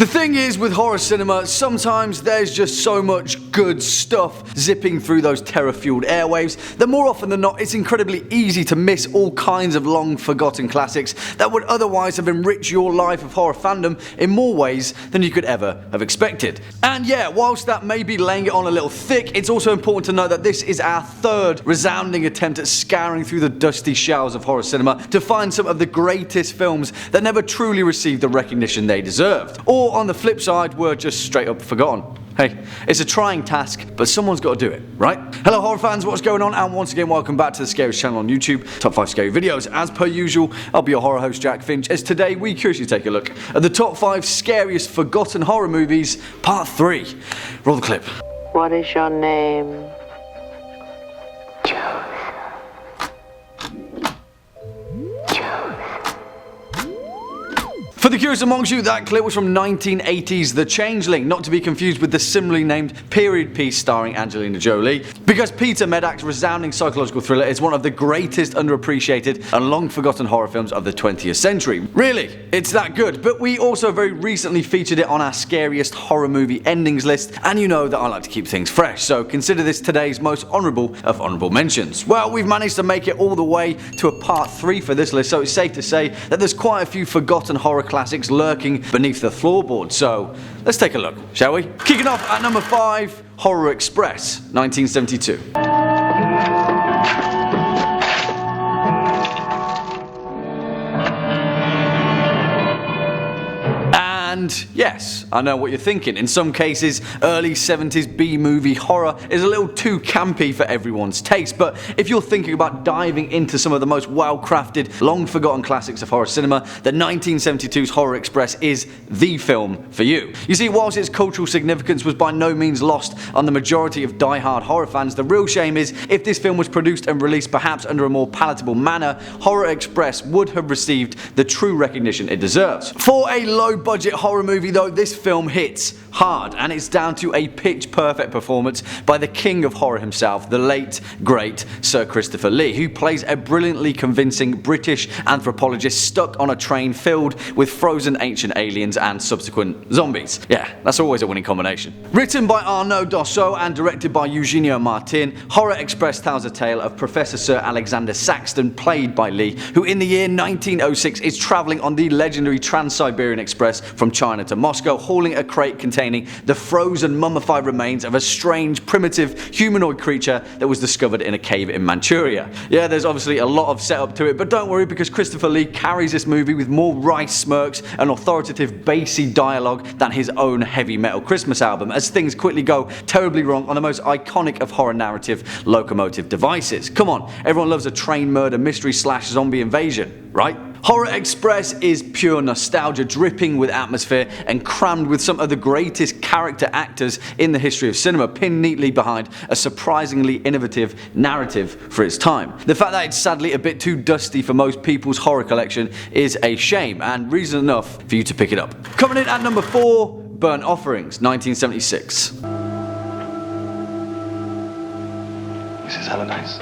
The thing is with horror cinema, sometimes there's just so much good stuff zipping through those terror-fueled airwaves that more often than not it's incredibly easy to miss all kinds of long-forgotten classics that would otherwise have enriched your life of horror fandom in more ways than you could ever have expected. And yeah, whilst that may be laying it on a little thick, it's also important to note that this is our third resounding attempt at scouring through the dusty shelves of horror cinema to find some of the greatest films that never truly received the recognition they deserved, or on the flip side were just straight up forgotten. Hey, it's a trying task, but someone's got to do it, right? Hello horror fans, what's going on? And once again, welcome back to the Scariest channel on YouTube, top 5 scary videos. As per usual, I'll be your horror host Jack Finch, as today we curiously take a look at the top 5 scariest forgotten horror movies, part 3. Roll the clip. What is your name? For the curious amongst you, that clip was from 1980's The Changeling, not to be confused with the similarly named period piece starring Angelina Jolie, because Peter Medak's resounding psychological thriller is one of the greatest underappreciated and long forgotten horror films of the 20th century. Really, it's that good, but we also very recently featured it on our scariest horror movie endings list, and you know that I like to keep things fresh, so consider this today's most honourable of honourable mentions. Well, we've managed to make it all the way to a part 3 for this list, so it's safe to say that there's quite a few forgotten horror classics lurking beneath the floorboard, so let's take a look, shall we? Kicking off at number 5, Horror Express, 1972. And yes, I know what you're thinking. In some cases, early 70s B-movie horror is a little too campy for everyone's taste, but if you're thinking about diving into some of the most well-crafted, long-forgotten classics of horror cinema, the 1972's Horror Express is the film for you. You see, whilst its cultural significance was by no means lost on the majority of die-hard horror fans, the real shame is if this film was produced and released perhaps under a more palatable manner, Horror Express would have received the true recognition it deserves. For a low-budget horror movie though, this film hits hard, and it's down to a pitch-perfect performance by the king of horror himself, the late, great Sir Christopher Lee, who plays a brilliantly convincing British anthropologist stuck on a train filled with frozen ancient aliens and subsequent zombies. Yeah, that's always a winning combination. Written by Arnaud Dosseau and directed by Eugenio Martin, Horror Express tells a tale of Professor Sir Alexander Saxton, played by Lee, who in the year 1906 is travelling on the legendary Trans-Siberian Express from China to Moscow, hauling a crate containing the frozen mummified remains of a strange primitive humanoid creature that was discovered in a cave in Manchuria. Yeah, there's obviously a lot of setup to it, but don't worry, because Christopher Lee carries this movie with more wry smirks and authoritative bassy dialogue than his own heavy metal Christmas album, as things quickly go terribly wrong on the most iconic of horror narrative locomotive devices. Come on, everyone loves a train murder mystery / zombie invasion, right? Horror Express is pure nostalgia, dripping with atmosphere and crammed with some of the greatest character actors in the history of cinema, pinned neatly behind a surprisingly innovative narrative for its time. The fact that it's sadly a bit too dusty for most people's horror collection is a shame, and reason enough for you to pick it up. Coming in at number 4, Burnt Offerings, 1976. This is hella nice.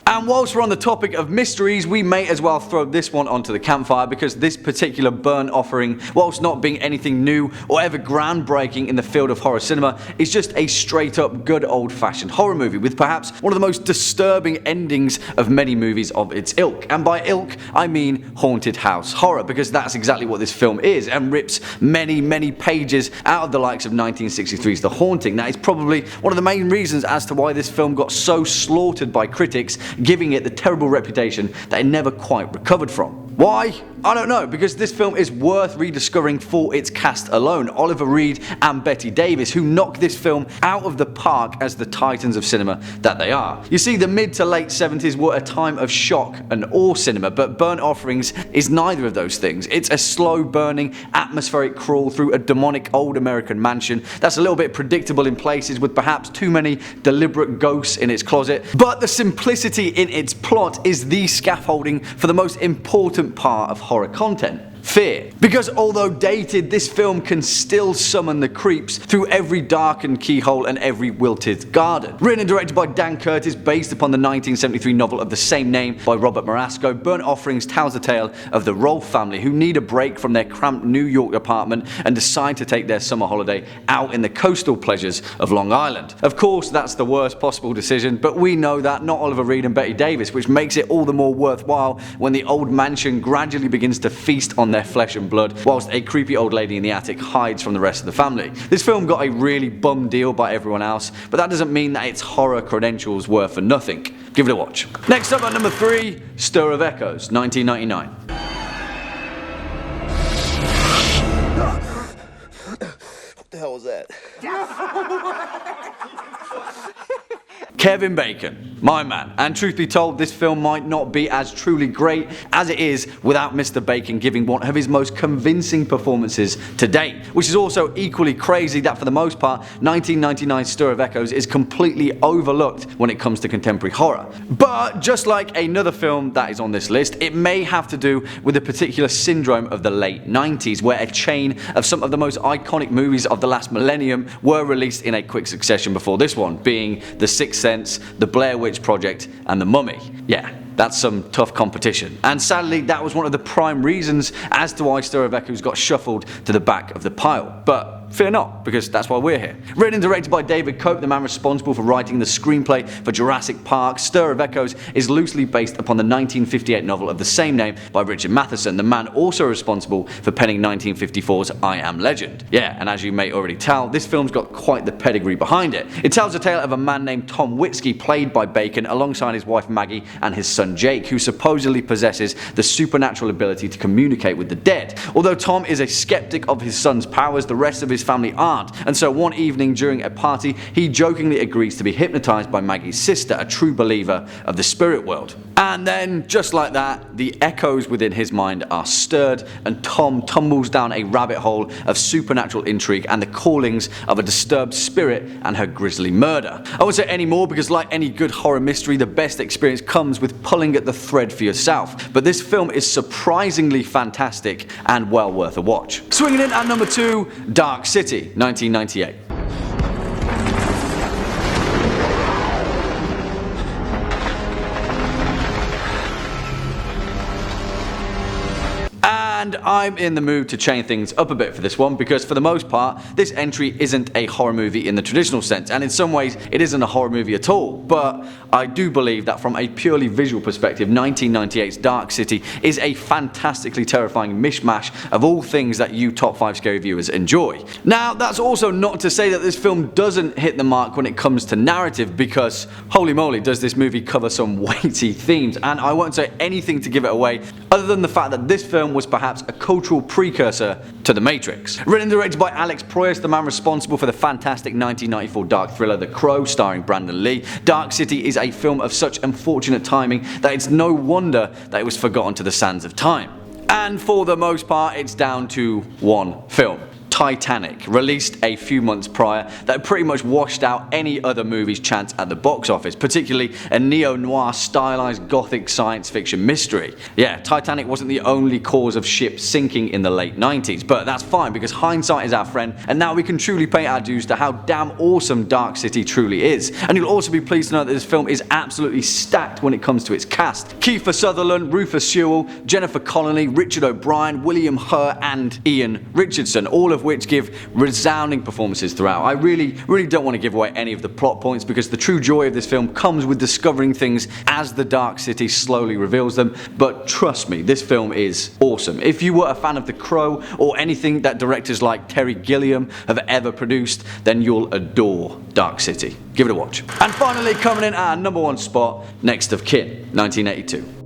And whilst we're on the topic of mysteries, we may as well throw this one onto the campfire, because this particular Burnt Offering, whilst not being anything new or ever groundbreaking in the field of horror cinema, is just a straight up good old fashioned horror movie with perhaps one of the most disturbing endings of many movies of its ilk. And by ilk, I mean haunted house horror, because that's exactly what this film is, and rips many pages out of the likes of 1963's The Haunting. That is probably one of the main reasons as to why this film got so slaughtered by critics, giving it the terrible reputation that it never quite recovered from. Why? I don't know, because this film is worth rediscovering for its cast alone. Oliver Reed and Bette Davis, who knocked this film out of the park as the titans of cinema that they are. You see, the mid to late 70s were a time of shock and awe cinema, but Burnt Offerings is neither of those things. It's a slow burning, atmospheric crawl through a demonic old American mansion that's a little bit predictable in places, with perhaps too many deliberate ghosts in its closet. But the simplicity in its plot is the scaffolding for the most important part of horror content. fear. Because although dated, this film can still summon the creeps through every darkened keyhole and every wilted garden. Written and directed by Dan Curtis, based upon the 1973 novel of the same name by Robert Marasco, Burnt Offerings tells the tale of the Rolfe family who need a break from their cramped New York apartment and decide to take their summer holiday out in the coastal pleasures of Long Island. Of course, that's the worst possible decision, but we know that, not Oliver Reed and Betty Davis, which makes it all the more worthwhile when the old mansion gradually begins to feast on their flesh and blood, whilst a creepy old lady in the attic hides from the rest of the family. This film got a really bum deal by everyone else, but that doesn't mean that its horror credentials were for nothing. Give it a watch. Next up at number 3, Stir of Echoes, 1999. What the hell was that? Kevin Bacon, my man, and truth be told, this film might not be as truly great as it is without Mr. Bacon giving one of his most convincing performances to date, which is also equally crazy that for the most part, 1999's Stir of Echoes is completely overlooked when it comes to contemporary horror. But just like another film that is on this list, it may have to do with a particular syndrome of the late 90s, where a chain of some of the most iconic movies of the last millennium were released in a quick succession before this one, being The Sixth Sense, The Blair Witch Project, and The Mummy. Yeah, that's some tough competition. And sadly, that was one of the prime reasons as to why Stir of Echoes got shuffled to the back of the pile. But fear not, because that's why we're here. Written and directed by David Cope, the man responsible for writing the screenplay for Jurassic Park, Stir of Echoes is loosely based upon the 1958 novel of the same name by Richard Matheson, the man also responsible for penning 1954's I Am Legend. Yeah, and as you may already tell, this film's got quite the pedigree behind it. It tells the tale of a man named Tom Witzke, played by Bacon, alongside his wife Maggie and his son Jake, who supposedly possesses the supernatural ability to communicate with the dead. Although Tom is a skeptic of his son's powers, the rest of his family aren't, and so one evening during a party, he jokingly agrees to be hypnotized by Maggie's sister, a true believer of the spirit world. And then, just like that, the echoes within his mind are stirred, and Tom tumbles down a rabbit hole of supernatural intrigue and the callings of a disturbed spirit and her grisly murder. I won't say any more because, like any good horror mystery, the best experience comes with pulling at the thread for yourself. But this film is surprisingly fantastic and well worth a watch. Swinging in at number 2, Dark City, 1998. And I'm in the mood to change things up a bit for this one, because for the most part, this entry isn't a horror movie in the traditional sense, and in some ways it isn't a horror movie at all. But I do believe that from a purely visual perspective, 1998's Dark City is a fantastically terrifying mishmash of all things that you top 5 scary viewers enjoy. Now, that's also not to say that this film doesn't hit the mark when it comes to narrative, because holy moly does this movie cover some weighty themes, and I won't say anything to give it away other than the fact that this film was perhaps a cultural precursor to The Matrix. Written and directed by Alex Proyas, the man responsible for the fantastic 1994 dark thriller The Crow, starring Brandon Lee, Dark City is a film of such unfortunate timing that it's no wonder that it was forgotten to the sands of time. And for the most part, it's down to one film. Titanic, released a few months prior, that pretty much washed out any other movie's chance at the box office, particularly a neo-noir stylized gothic science fiction mystery. Yeah, Titanic wasn't the only cause of ships sinking in the late 90s, but that's fine because hindsight is our friend, and now we can truly pay our dues to how damn awesome Dark City truly is. And you'll also be pleased to know that this film is absolutely stacked when it comes to its cast. Kiefer Sutherland, Rufus Sewell, Jennifer Connelly, Richard O'Brien, William Hurt, and Ian Richardson, all of which give resounding performances throughout. I really don't want to give away any of the plot points, because the true joy of this film comes with discovering things as the Dark City slowly reveals them, but trust me, this film is awesome. If you were a fan of The Crow or anything that directors like Terry Gilliam have ever produced, then you'll adore Dark City. Give it a watch. And finally, coming in at our number 1 spot, Next of Kin, 1982.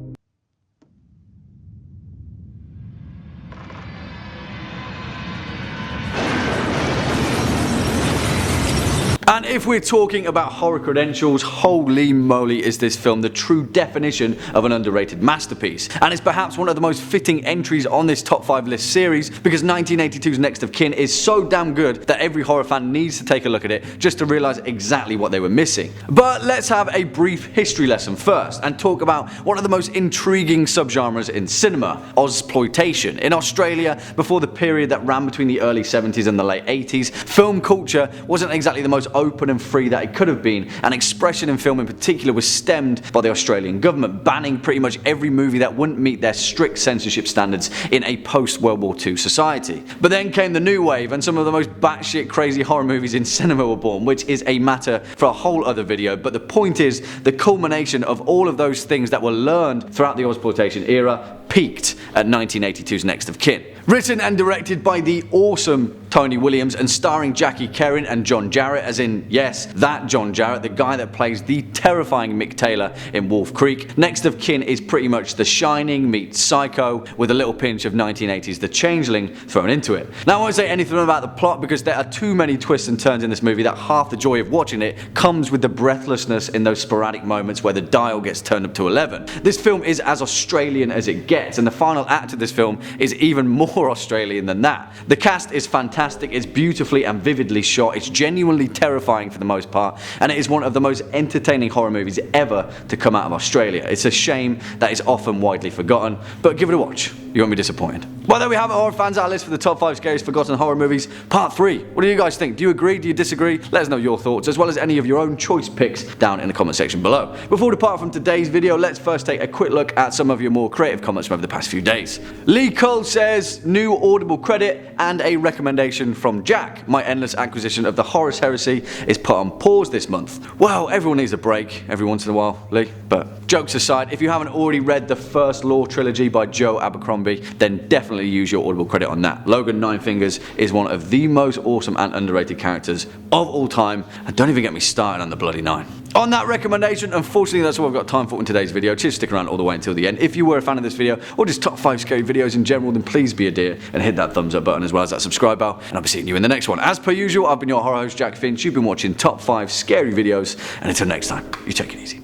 And if if we're talking about horror credentials, holy moly is this film the true definition of an underrated masterpiece. And it's perhaps one of the most fitting entries on this top 5 list series because 1982's Next of Kin is so damn good that every horror fan needs to take a look at it just to realise exactly what they were missing. But let's have a brief history lesson first and talk about one of the most intriguing subgenres in cinema, Ozploitation. In Australia, before the period that ran between the early 70s and the late 80s, film culture wasn't exactly the most open and free that it could have been, and expression in film in particular was stemmed by the Australian government, banning pretty much every movie that wouldn't meet their strict censorship standards in a post-World War II society. But then came the new wave and some of the most batshit crazy horror movies in cinema were born, which is a matter for a whole other video, but the point is the culmination of all of those things that were learned throughout the Ozploitation era peaked at 1982's Next of Kin. Written and directed by the awesome Tony Williams and starring Jackie Kerrin and John Jarrett, as in, yes, that John Jarrett, the guy that plays the terrifying Mick Taylor in Wolf Creek. Next of Kin is pretty much The Shining meets Psycho with a little pinch of 1980's The Changeling thrown into it. Now I won't say anything about the plot because there are too many twists and turns in this movie that half the joy of watching it comes with the breathlessness in those sporadic moments where the dial gets turned up to 11. This film is as Australian as it gets, and the final act of this film is even more Australian than that. The cast is fantastic, it's beautifully and vividly shot, it's genuinely terrifying for the most part, and it is one of the most entertaining horror movies ever to come out of Australia. It's a shame that it's often widely forgotten, but give it a watch, you won't be disappointed. Well, there we have it, horror fans, our list for the top 5 scariest forgotten horror movies, part 3. What do you guys think? Do you agree? Do you disagree? Let us know your thoughts, as well as any of your own choice picks down in the comment section below. Before we depart from today's video, let's first take a quick look at some of your more creative comments from over the past few days. Lee Cole says, new Audible credit and a recommendation from Jack. My endless acquisition of the Horus Heresy is put on pause this month. Well, everyone needs a break every once in a while, Lee, but jokes aside, if you haven't already read the first Law trilogy by Joe Abercrombie, then definitely use your Audible credit on that. Logan Ninefingers is one of the most awesome and underrated characters of all time, and don't even get me started on the bloody 9. On that recommendation, unfortunately that's all I've got time for in today's video. Cheers for sticking around all the way until the end. If you were a fan of this video, or just top 5 scary videos in general, then please be a dear and hit that thumbs up button as well as that subscribe bell, and I'll be seeing you in the next one. As per usual, I've been your horror host Jack Finch, you've been watching top 5 scary videos, and until next time, you take it easy.